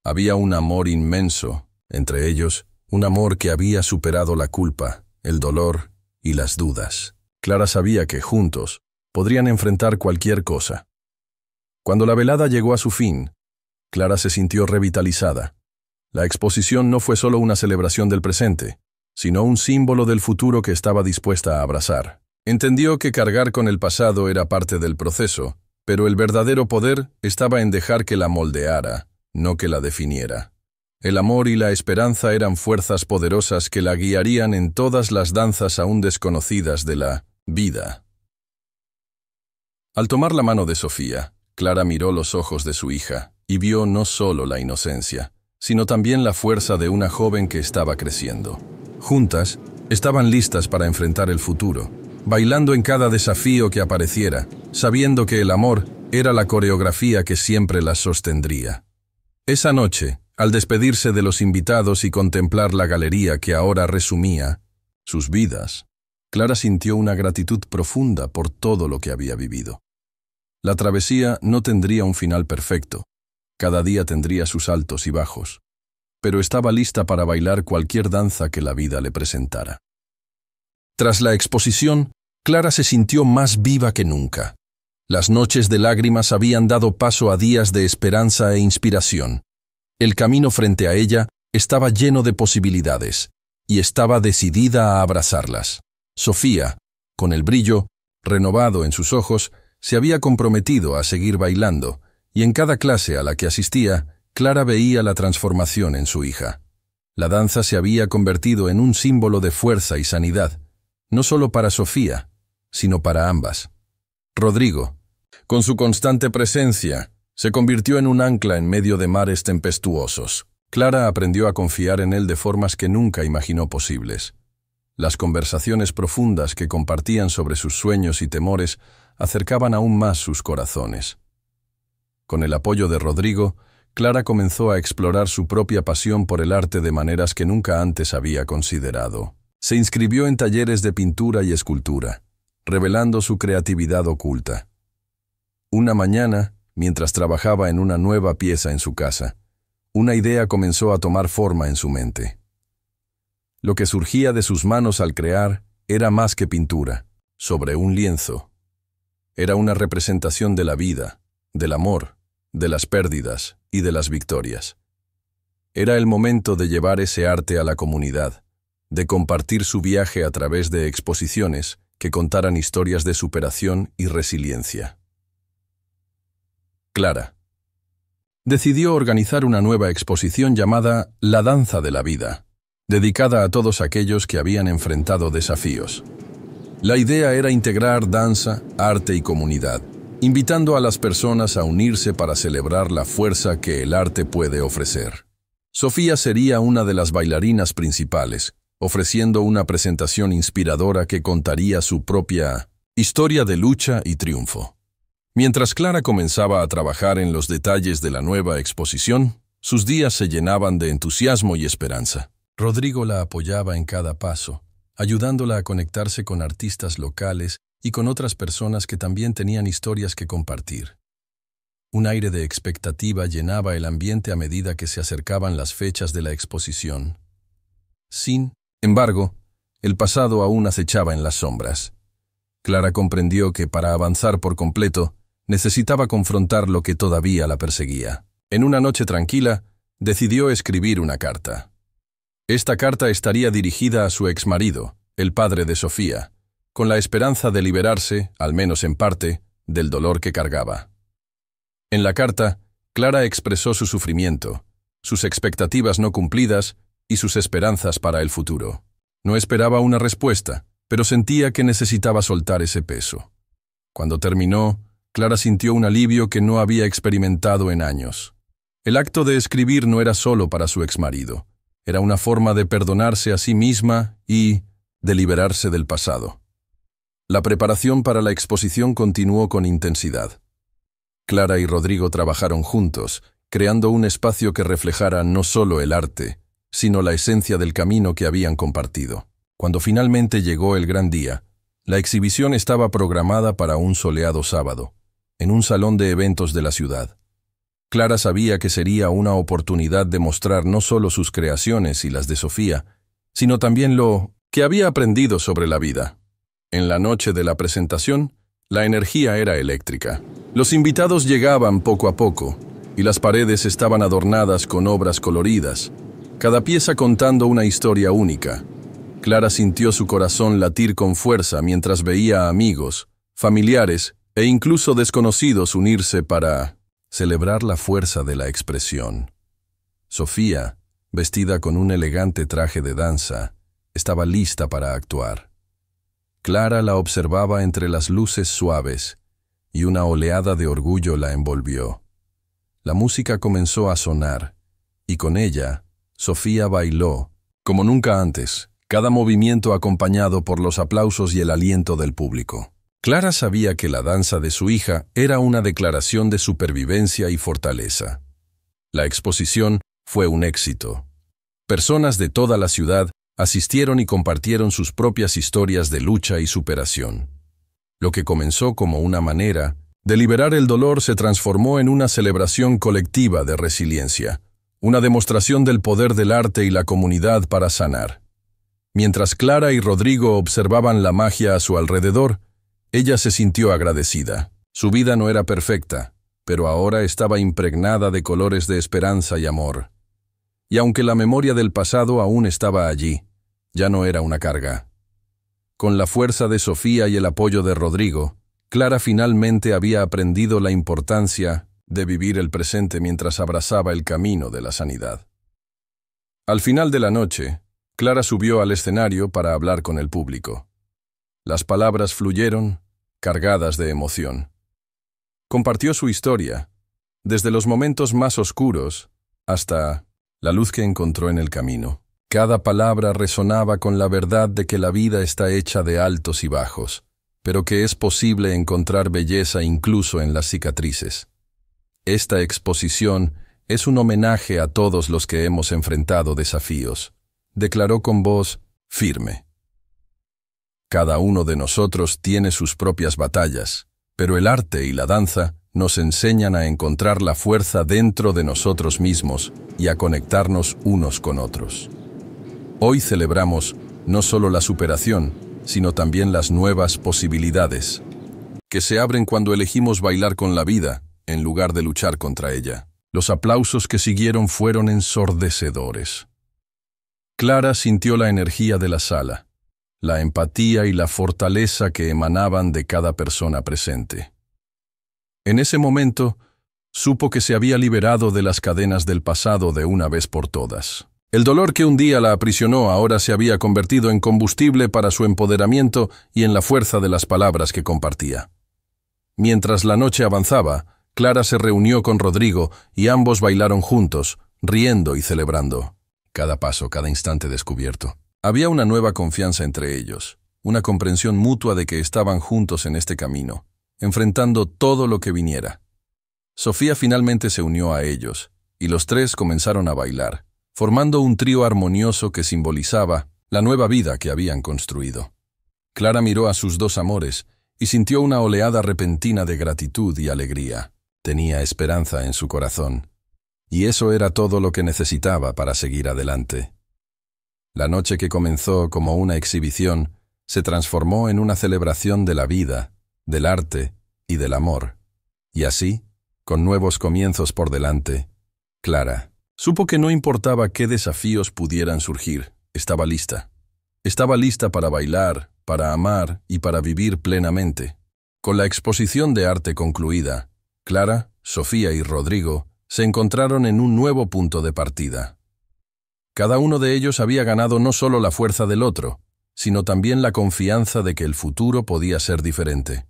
Había un amor inmenso, entre ellos, un amor que había superado la culpa, el dolor y las dudas. Clara sabía que juntos podrían enfrentar cualquier cosa. Cuando la velada llegó a su fin, Clara se sintió revitalizada. La exposición no fue solo una celebración del presente, sino un símbolo del futuro que estaba dispuesta a abrazar. Entendió que cargar con el pasado era parte del proceso, pero el verdadero poder estaba en dejar que la moldeara, no que la definiera. El amor y la esperanza eran fuerzas poderosas que la guiarían en todas las danzas aún desconocidas de la vida. Al tomar la mano de Sofía, Clara miró los ojos de su hija y vio no solo la inocencia, sino también la fuerza de una joven que estaba creciendo. Juntas, estaban listas para enfrentar el futuro, bailando en cada desafío que apareciera, sabiendo que el amor era la coreografía que siempre las sostendría. Esa noche, al despedirse de los invitados y contemplar la galería que ahora resumía sus vidas, Clara sintió una gratitud profunda por todo lo que había vivido. La travesía no tendría un final perfecto, cada día tendría sus altos y bajos, pero estaba lista para bailar cualquier danza que la vida le presentara. Tras la exposición, Clara se sintió más viva que nunca. Las noches de lágrimas habían dado paso a días de esperanza e inspiración. El camino frente a ella estaba lleno de posibilidades, y estaba decidida a abrazarlas. Sofía, con el brillo renovado en sus ojos, se había comprometido a seguir bailando, y en cada clase a la que asistía, Clara veía la transformación en su hija. La danza se había convertido en un símbolo de fuerza y sanidad, no solo para Sofía, sino para ambas. Rodrigo, con su constante presencia, se convirtió en un ancla en medio de mares tempestuosos. Clara aprendió a confiar en él de formas que nunca imaginó posibles. Las conversaciones profundas que compartían sobre sus sueños y temores acercaban aún más sus corazones. Con el apoyo de Rodrigo, Clara comenzó a explorar su propia pasión por el arte de maneras que nunca antes había considerado. Se inscribió en talleres de pintura y escultura, revelando su creatividad oculta. Una mañana, mientras trabajaba en una nueva pieza en su casa, una idea comenzó a tomar forma en su mente. Lo que surgía de sus manos al crear era más que pintura, sobre un lienzo. Era una representación de la vida, del amor, de las pérdidas y de las victorias. Era el momento de llevar ese arte a la comunidad, de compartir su viaje a través de exposiciones que contaran historias de superación y resiliencia. Clara decidió organizar una nueva exposición llamada La Danza de la Vida, dedicada a todos aquellos que habían enfrentado desafíos. La idea era integrar danza, arte y comunidad, invitando a las personas a unirse para celebrar la fuerza que el arte puede ofrecer. Sofía sería una de las bailarinas principales, ofreciendo una presentación inspiradora que contaría su propia historia de lucha y triunfo. Mientras Clara comenzaba a trabajar en los detalles de la nueva exposición, sus días se llenaban de entusiasmo y esperanza. Rodrigo la apoyaba en cada paso, ayudándola a conectarse con artistas locales y con otras personas que también tenían historias que compartir. Un aire de expectativa llenaba el ambiente a medida que se acercaban las fechas de la exposición. Sin embargo, el pasado aún acechaba en las sombras. Clara comprendió que para avanzar por completo, necesitaba confrontar lo que todavía la perseguía. En una noche tranquila, decidió escribir una carta. Esta carta estaría dirigida a su exmarido, el padre de Sofía, con la esperanza de liberarse, al menos en parte, del dolor que cargaba. En la carta, Clara expresó su sufrimiento, sus expectativas no cumplidas y sus esperanzas para el futuro. No esperaba una respuesta, pero sentía que necesitaba soltar ese peso. Cuando terminó, Clara sintió un alivio que no había experimentado en años. El acto de escribir no era solo para su exmarido. Era una forma de perdonarse a sí misma y de liberarse del pasado. La preparación para la exposición continuó con intensidad. Clara y Rodrigo trabajaron juntos, creando un espacio que reflejara no solo el arte, sino la esencia del camino que habían compartido. Cuando finalmente llegó el gran día, la exhibición estaba programada para un soleado sábado, en un salón de eventos de la ciudad. Clara sabía que sería una oportunidad de mostrar no solo sus creaciones y las de Sofía, sino también lo que había aprendido sobre la vida. En la noche de la presentación, La energía era eléctrica. Los invitados llegaban poco a poco, y las paredes estaban adornadas con obras coloridas, cada pieza contando una historia única. Clara sintió su corazón latir con fuerza mientras veía a amigos, familiares e incluso desconocidos unirse para celebrar la fuerza de la expresión. Sofía, vestida con un elegante traje de danza, estaba lista para actuar. Clara la observaba entre las luces suaves, y una oleada de orgullo la envolvió. La música comenzó a sonar, y con ella, Sofía bailó, como nunca antes, cada movimiento acompañado por los aplausos y el aliento del público. Clara sabía que la danza de su hija era una declaración de supervivencia y fortaleza. La exposición fue un éxito. Personas de toda la ciudad asistieron y compartieron sus propias historias de lucha y superación. Lo que comenzó como una manera de liberar el dolor se transformó en una celebración colectiva de resiliencia, una demostración del poder del arte y la comunidad para sanar. Mientras Clara y Rodrigo observaban la magia a su alrededor, ella se sintió agradecida. Su vida no era perfecta, pero ahora estaba impregnada de colores de esperanza y amor. Y aunque la memoria del pasado aún estaba allí, ya no era una carga. Con la fuerza de Sofía y el apoyo de Rodrigo, Clara finalmente había aprendido la importancia de vivir el presente mientras abrazaba el camino de la sanidad. Al final de la noche, Clara subió al escenario para hablar con el público. Las palabras fluyeron, cargadas de emoción. Compartió su historia, desde los momentos más oscuros hasta la luz que encontró en el camino. Cada palabra resonaba con la verdad de que la vida está hecha de altos y bajos, pero que es posible encontrar belleza incluso en las cicatrices. Esta exposición es un homenaje a todos los que hemos enfrentado desafíos, declaró con voz firme. Cada uno de nosotros tiene sus propias batallas, pero el arte y la danza nos enseñan a encontrar la fuerza dentro de nosotros mismos y a conectarnos unos con otros. Hoy celebramos no solo la superación, sino también las nuevas posibilidades, que se abren cuando elegimos bailar con la vida, en lugar de luchar contra ella. Los aplausos que siguieron fueron ensordecedores. Clara sintió la energía de la sala, la empatía y la fortaleza que emanaban de cada persona presente. En ese momento, supo que se había liberado de las cadenas del pasado de una vez por todas. El dolor que un día la aprisionó ahora se había convertido en combustible para su empoderamiento y en la fuerza de las palabras que compartía. Mientras la noche avanzaba, Clara se reunió con Rodrigo y ambos bailaron juntos, riendo y celebrando. Cada paso, cada instante descubierto. Había una nueva confianza entre ellos, una comprensión mutua de que estaban juntos en este camino, enfrentando todo lo que viniera. Sofía finalmente se unió a ellos, y los tres comenzaron a bailar, formando un trío armonioso que simbolizaba la nueva vida que habían construido. Clara miró a sus dos amores y sintió una oleada repentina de gratitud y alegría. Tenía esperanza en su corazón, y eso era todo lo que necesitaba para seguir adelante. La noche que comenzó como una exhibición se transformó en una celebración de la vida, del arte y del amor. Y así, con nuevos comienzos por delante, Clara supo que no importaba qué desafíos pudieran surgir, estaba lista. Estaba lista para bailar, para amar y para vivir plenamente. Con la exposición de arte concluida, Clara, Sofía y Rodrigo se encontraron en un nuevo punto de partida. Cada uno de ellos había ganado no solo la fuerza del otro, sino también la confianza de que el futuro podía ser diferente.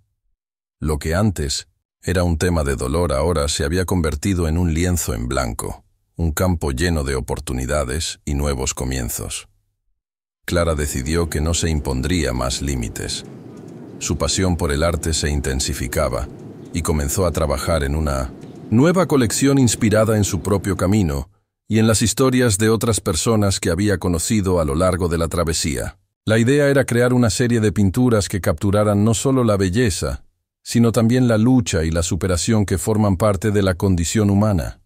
Lo que antes era un tema de dolor ahora se había convertido en un lienzo en blanco, un campo lleno de oportunidades y nuevos comienzos. Clara decidió que no se impondría más límites. Su pasión por el arte se intensificaba y comenzó a trabajar en una nueva colección inspirada en su propio camino y en las historias de otras personas que había conocido a lo largo de la travesía. La idea era crear una serie de pinturas que capturaran no solo la belleza, sino también la lucha y la superación que forman parte de la condición humana.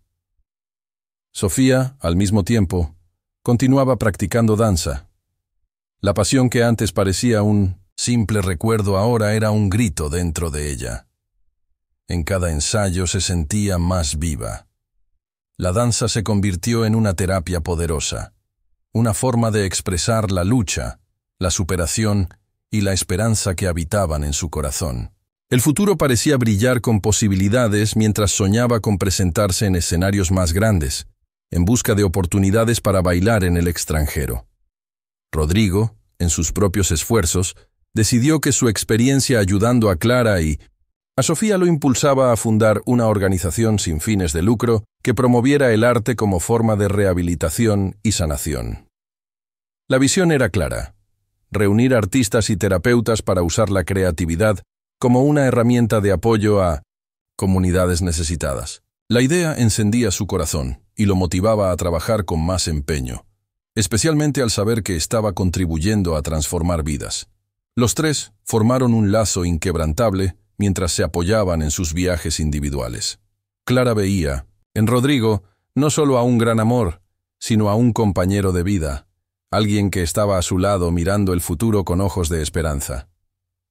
Sofía, al mismo tiempo, continuaba practicando danza. La pasión que antes parecía un Simple recuerdo ahora era un grito dentro de ella. En cada ensayo se sentía más viva. La danza se convirtió en una terapia poderosa, una forma de expresar la lucha, la superación y la esperanza que habitaban en su corazón. El futuro parecía brillar con posibilidades mientras soñaba con presentarse en escenarios más grandes, en busca de oportunidades para bailar en el extranjero. Rodrigo, en sus propios esfuerzos, decidió que su experiencia ayudando a Clara y a Sofía lo impulsaba a fundar una organización sin fines de lucro que promoviera el arte como forma de rehabilitación y sanación. La visión era clara: reunir artistas y terapeutas para usar la creatividad como una herramienta de apoyo a comunidades necesitadas. La idea encendía su corazón y lo motivaba a trabajar con más empeño, especialmente al saber que estaba contribuyendo a transformar vidas. Los tres formaron un lazo inquebrantable mientras se apoyaban en sus viajes individuales. Clara veía en Rodrigo no solo a un gran amor, sino a un compañero de vida, alguien que estaba a su lado mirando el futuro con ojos de esperanza.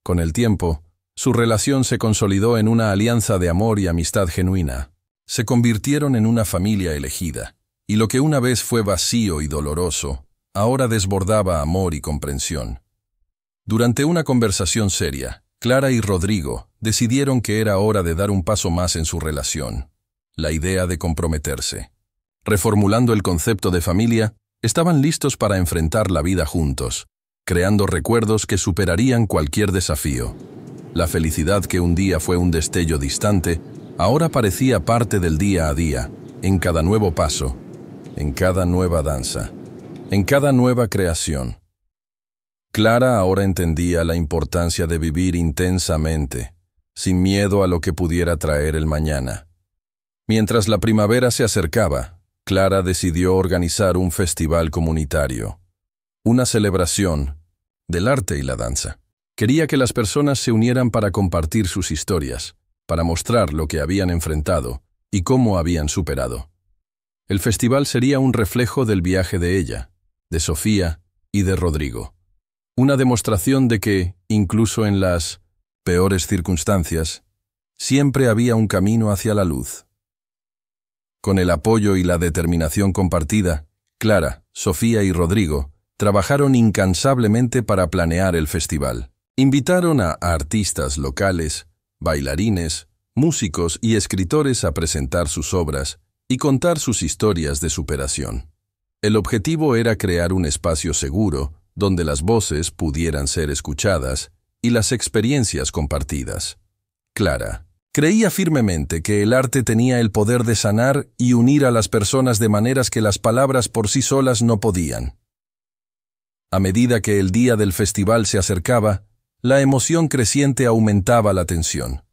Con el tiempo, su relación se consolidó en una alianza de amor y amistad genuina. Se convirtieron en una familia elegida, y lo que una vez fue vacío y doloroso, ahora desbordaba amor y comprensión. Durante una conversación seria, Clara y Rodrigo decidieron que era hora de dar un paso más en su relación: la idea de comprometerse. Reformulando el concepto de familia, estaban listos para enfrentar la vida juntos, creando recuerdos que superarían cualquier desafío. La felicidad que un día fue un destello distante, ahora parecía parte del día a día, en cada nuevo paso, en cada nueva danza, en cada nueva creación. Clara ahora entendía la importancia de vivir intensamente, sin miedo a lo que pudiera traer el mañana. Mientras la primavera se acercaba, Clara decidió organizar un festival comunitario, una celebración del arte y la danza. Quería que las personas se unieran para compartir sus historias, para mostrar lo que habían enfrentado y cómo habían superado. El festival sería un reflejo del viaje de ella, de Sofía y de Rodrigo. Una demostración de que, incluso en las peores circunstancias, siempre había un camino hacia la luz. Con el apoyo y la determinación compartida, Clara, Sofía y Rodrigo trabajaron incansablemente para planear el festival. Invitaron a artistas locales, bailarines, músicos y escritores a presentar sus obras y contar sus historias de superación. El objetivo era crear un espacio seguro donde las voces pudieran ser escuchadas y las experiencias compartidas. Clara creía firmemente que el arte tenía el poder de sanar y unir a las personas de maneras que las palabras por sí solas no podían. A medida que el día del festival se acercaba, la emoción creciente aumentaba la tensión.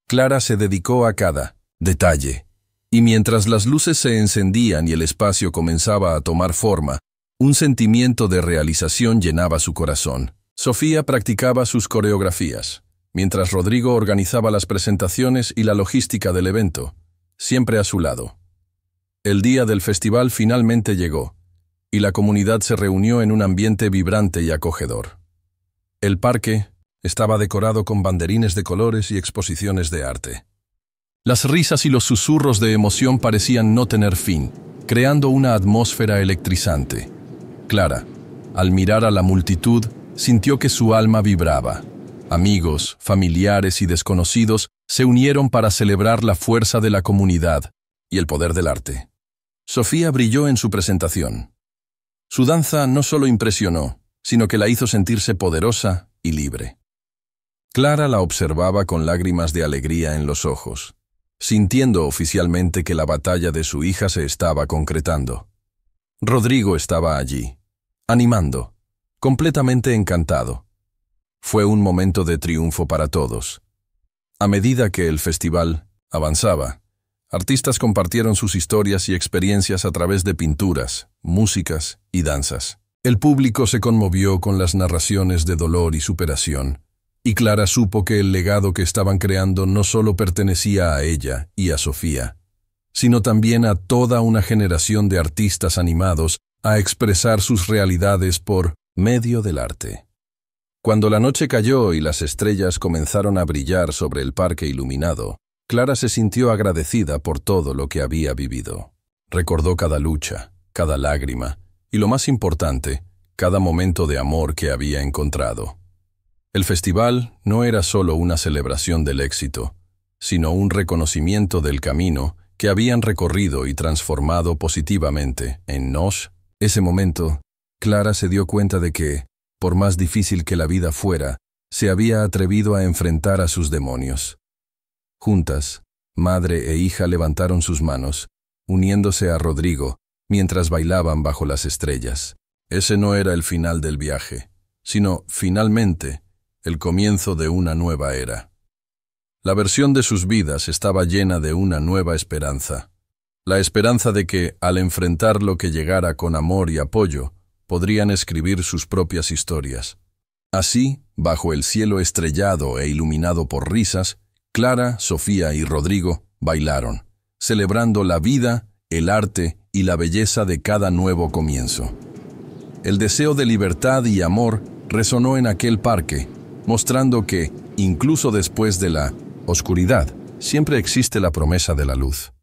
Clara se dedicó a cada detalle, y mientras las luces se encendían y el espacio comenzaba a tomar forma, un sentimiento de realización llenaba su corazón. Sofía practicaba sus coreografías, mientras Rodrigo organizaba las presentaciones y la logística del evento, siempre a su lado. El día del festival finalmente llegó, y la comunidad se reunió en un ambiente vibrante y acogedor. El parque estaba decorado con banderines de colores y exposiciones de arte. Las risas y los susurros de emoción parecían no tener fin, creando una atmósfera electrizante. Clara, al mirar a la multitud, sintió que su alma vibraba. Amigos, familiares y desconocidos se unieron para celebrar la fuerza de la comunidad y el poder del arte. Sofía brilló en su presentación. Su danza no solo impresionó, sino que la hizo sentirse poderosa y libre. Clara la observaba con lágrimas de alegría en los ojos, sintiendo oficialmente que la batalla de su hija se estaba concretando. Rodrigo estaba allí, animando, completamente encantado. Fue un momento de triunfo para todos. A medida que el festival avanzaba, artistas compartieron sus historias y experiencias a través de pinturas, músicas y danzas. El público se conmovió con las narraciones de dolor y superación, y Clara supo que el legado que estaban creando no solo pertenecía a ella y a Sofía, sino también a toda una generación de artistas animados a expresar sus realidades por medio del arte. Cuando la noche cayó y las estrellas comenzaron a brillar sobre el parque iluminado, Clara se sintió agradecida por todo lo que había vivido. Recordó cada lucha, cada lágrima y, lo más importante, cada momento de amor que había encontrado. El festival no era solo una celebración del éxito, sino un reconocimiento del camino que habían recorrido y transformado positivamente en Noche. Ese momento, Clara se dio cuenta de que, por más difícil que la vida fuera, se había atrevido a enfrentar a sus demonios. Juntas, madre e hija levantaron sus manos, uniéndose a Rodrigo, mientras bailaban bajo las estrellas. Ese no era el final del viaje, sino, finalmente, el comienzo de una nueva era. La versión de sus vidas estaba llena de una nueva esperanza. La esperanza de que, al enfrentar lo que llegara con amor y apoyo, podrían escribir sus propias historias. Así, bajo el cielo estrellado e iluminado por risas, Clara, Sofía y Rodrigo bailaron, celebrando la vida, el arte y la belleza de cada nuevo comienzo. El deseo de libertad y amor resonó en aquel parque, mostrando que, incluso después de la oscuridad, siempre existe la promesa de la luz.